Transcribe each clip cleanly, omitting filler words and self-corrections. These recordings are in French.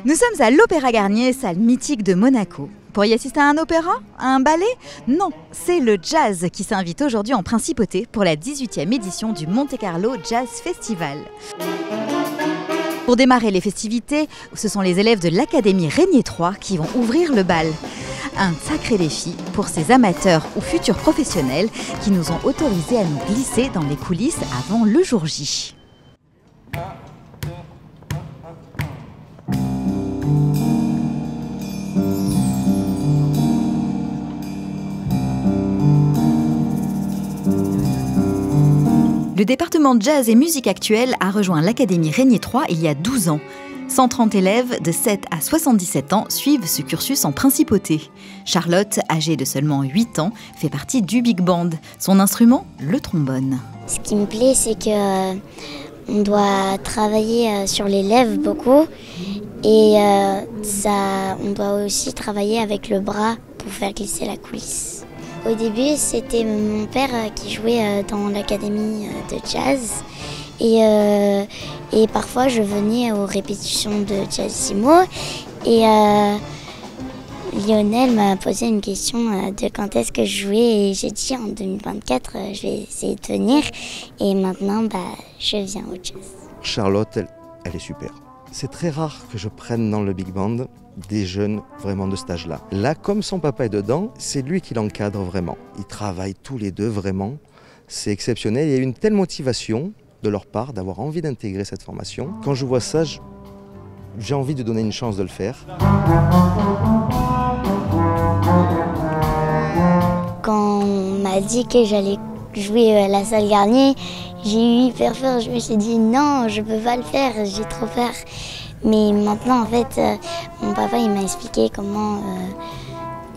Nous sommes à l'Opéra Garnier, salle mythique de Monaco. Pour y assister à un opéra? À un ballet? Non, c'est le jazz qui s'invite aujourd'hui en principauté pour la 18e édition du Monte Carlo Jazz Festival. Pour démarrer les festivités, ce sont les élèves de l'Académie Régnier III qui vont ouvrir le bal. Un sacré défi pour ces amateurs ou futurs professionnels qui nous ont autorisés à nous glisser dans les coulisses avant le jour J. Le département de jazz et musique actuelle a rejoint l'Académie Régnier III il y a 12 ans. 130 élèves de 7 à 77 ans suivent ce cursus en principauté. Charlotte, âgée de seulement 8 ans, fait partie du Big Band. Son instrument, le trombone. Ce qui me plaît, c'est qu'on doit travailler sur les lèvres beaucoup et on doit aussi travailler avec le bras pour faire glisser la coulisse. Au début, c'était mon père qui jouait dans l'académie de jazz et parfois je venais aux répétitions de Jazzissimo et Lionel m'a posé une question de quand est-ce que je jouais et j'ai dit en 2024 je vais essayer de venir et maintenant je viens au jazz. Charlotte, elle est super. C'est très rare que je prenne dans le Big Band des jeunes vraiment de cet âge-là. Là, comme son papa est dedans, c'est lui qui l'encadre vraiment. Ils travaillent tous les deux vraiment. C'est exceptionnel. Il y a une telle motivation de leur part d'avoir envie d'intégrer cette formation. Quand je vois ça, j'ai envie de donner une chance de le faire. Quand on m'a dit que j'allais jouer à la salle Garnier, j'ai eu hyper peur, je me suis dit non, je peux pas le faire, j'ai trop peur. Mais maintenant en fait, mon papa il m'a expliqué comment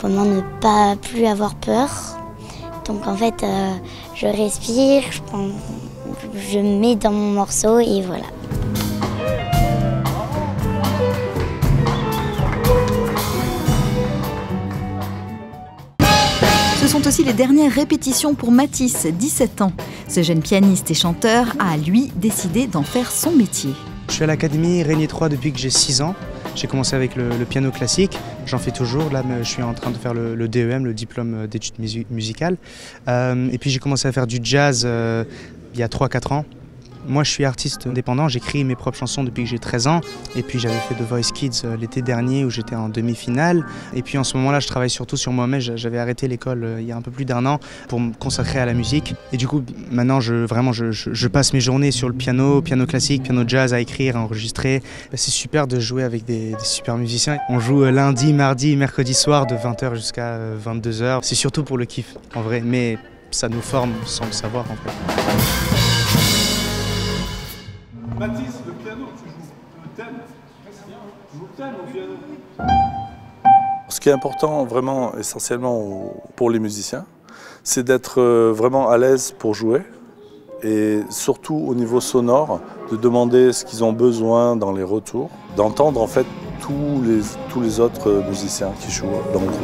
ne pas plus avoir peur. Donc en fait, je respire, je me mets dans mon morceau et voilà. Ce sont aussi les dernières répétitions pour Mathis, 17 ans. Ce jeune pianiste et chanteur a, lui, décidé d'en faire son métier. Je suis à l'Académie Régnier III depuis que j'ai 6 ans. J'ai commencé avec le piano classique, j'en fais toujours. Là, je suis en train de faire le DEM, le diplôme d'études musicales. Et puis j'ai commencé à faire du jazz il y a 3-4 ans. Moi, je suis artiste indépendant, j'écris mes propres chansons depuis que j'ai 13 ans. Et puis j'avais fait The Voice Kids l'été dernier où j'étais en demi-finale. Et puis en ce moment-là, je travaille surtout sur moi-même. J'avais arrêté l'école il y a un peu plus d'1 an pour me consacrer à la musique. Et du coup, maintenant, je passe mes journées sur le piano classique, piano jazz, à écrire, à enregistrer. C'est super de jouer avec des super musiciens. On joue lundi, mardi, mercredi soir de 20h jusqu'à 22h. C'est surtout pour le kiff, en vrai. Mais ça nous forme sans le savoir, en fait. Mathis, le piano, tu joues le thème. Tu joues le thème au piano. Ce qui est important, vraiment, essentiellement pour les musiciens, c'est d'être vraiment à l'aise pour jouer et surtout au niveau sonore, de demander ce qu'ils ont besoin dans les retours, d'entendre en fait tous les autres musiciens qui jouent dans le groupe.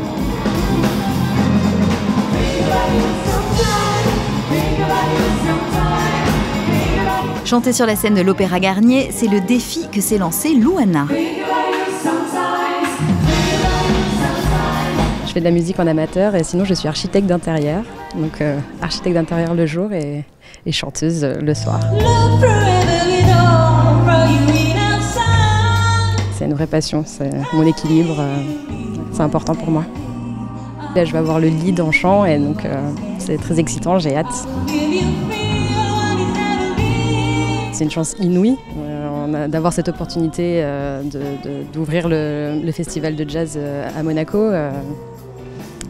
Chanter sur la scène de l'Opéra Garnier, c'est le défi que s'est lancé Louana. Je fais de la musique en amateur et sinon je suis architecte d'intérieur. Donc architecte d'intérieur le jour et chanteuse le soir. C'est une vraie passion, c'est mon équilibre, c'est important pour moi. Là je vais avoir le lead en chant et donc c'est très excitant, j'ai hâte. C'est une chance inouïe d'avoir cette opportunité d'ouvrir le festival de jazz à Monaco.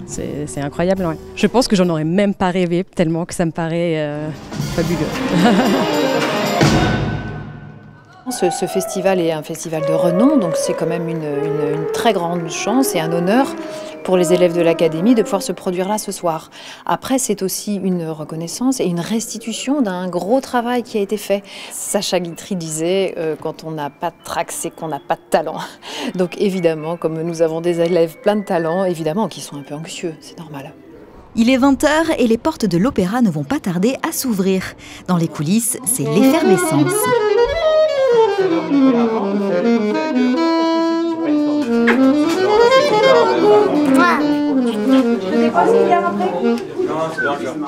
C'est incroyable. Ouais. Je pense que j'en aurais même pas rêvé, tellement que ça me paraît fabuleux. Ce festival est un festival de renom, donc c'est quand même une très grande chance et un honneur pour les élèves de l'académie de pouvoir se produire là ce soir. Après, c'est aussi une reconnaissance et une restitution d'un gros travail qui a été fait. Sacha Guitry disait quand on n'a pas de trac, c'est qu'on n'a pas de talent. Donc évidemment, comme nous avons des élèves plein de talent, évidemment qui sont un peu anxieux, c'est normal. Il est 20h et les portes de l'opéra ne vont pas tarder à s'ouvrir. Dans les coulisses, c'est l'effervescence. beaucoup. Je sais pas s'il vient après.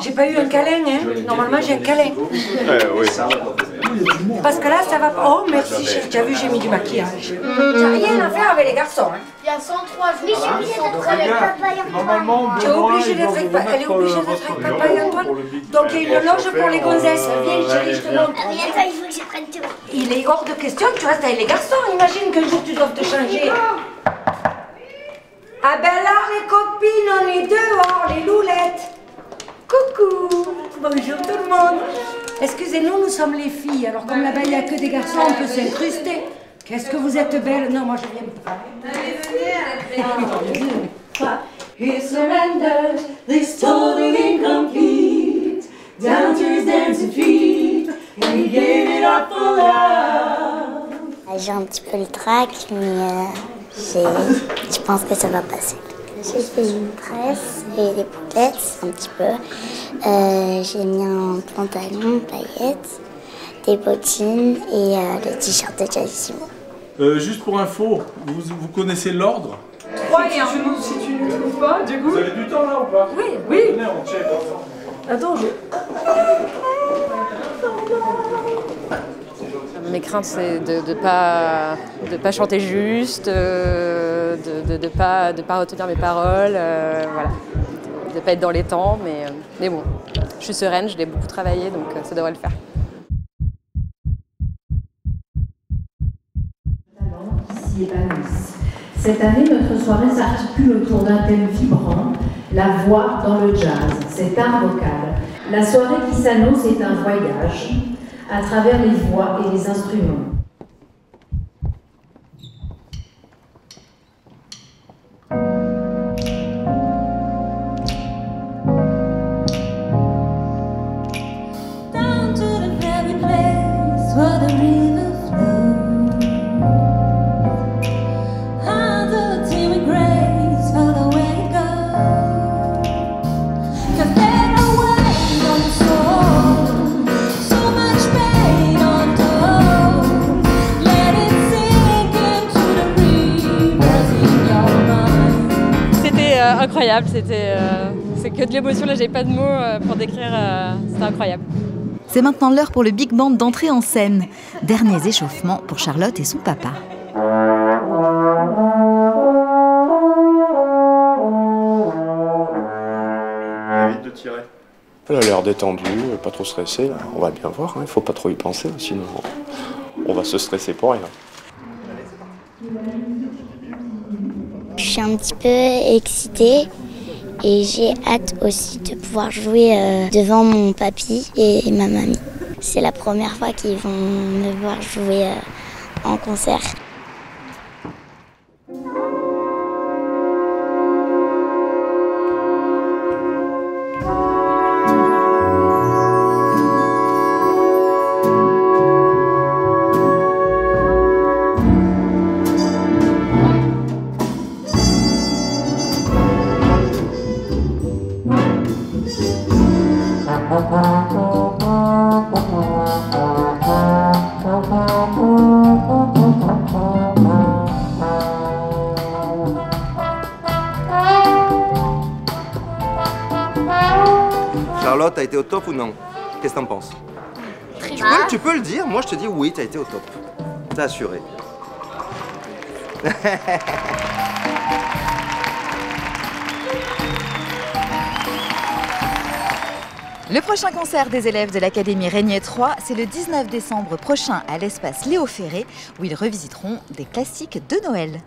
J'ai pas eu un câlin, hein. Normalement j'ai un câlin. Oui. Parce que là ça va pas. Oh merci, tu as vu, j'ai mis du maquillage. T'as rien à faire avec les garçons, hein. Il y a 103 jours. Oui, je suis obligée d'être avec papa et Normalement, tu es obligée d'être avec papa. Elle est obligée d'être avec papa et Antoine. Donc il y a une loge pour les gonzesses. Viens chérie, je te montre. Attends, il faut que je prenne tout. Il est hors de question que tu restes avec les garçons. Imagine qu'un jour tu dois te changer. Ah ben là les copines, on est dehors, les loulettes. Coucou. Bonjour tout le monde. Excusez-nous, nous sommes les filles. Alors comme là-bas il n'y a que des garçons, on peut s'incruster. Qu'est-ce que vous êtes belles. Non, moi je viens pas. Allez, venez à la He surrendered, this totally incomplete, down to his dancing feet, and he gave it up for love. J'ai un petit peu le trac, mais je pense que ça va passer. J'ai fait une tresse et des bouclettes, un petit peu. J'ai mis un pantalon, paillettes, des bottines et le t-shirt de Jazzissimo. Juste pour info, vous connaissez l'ordre? 3 et 1. Si tu ne trouves pas, du coup... Vous avez du temps là ou pas? Oui, oui. Venez, on check ensemble. Attends, Mes craintes, c'est de pas chanter juste, de pas retenir mes paroles, voilà. De pas être dans les temps, mais bon, je suis sereine, je l'ai beaucoup travaillé, donc ça devrait le faire. S'y épanouissent. Cette année, notre soirée s'articule autour d'un thème vibrant, la voix dans le jazz, cet art vocal. La soirée qui s'annonce est un voyage à travers les voix et les instruments. Incroyable, c'est que de l'émotion, là j'avais pas de mots pour décrire, c'était incroyable. C'est maintenant l'heure pour le Big Band d'entrer en scène. Derniers échauffements pour Charlotte et son papa. Évite de tirer. Elle a l'air détendue, pas trop stressée. On va bien voir, il faut pas trop y penser, sinon on va se stresser pour rien. Je suis un petit peu excitée et j'ai hâte aussi de pouvoir jouer devant mon papy et ma mamie. C'est la première fois qu'ils vont me voir jouer en concert. Charlotte, t'as été au top ou non? Qu'est-ce que t'en penses? Tu peux le dire, moi je te dis oui, t'as été au top. T'as assuré. Le prochain concert des élèves de l'Académie Régnier 3, c'est le 19 décembre prochain à l'espace Léo Ferré, où ils revisiteront des classiques de Noël.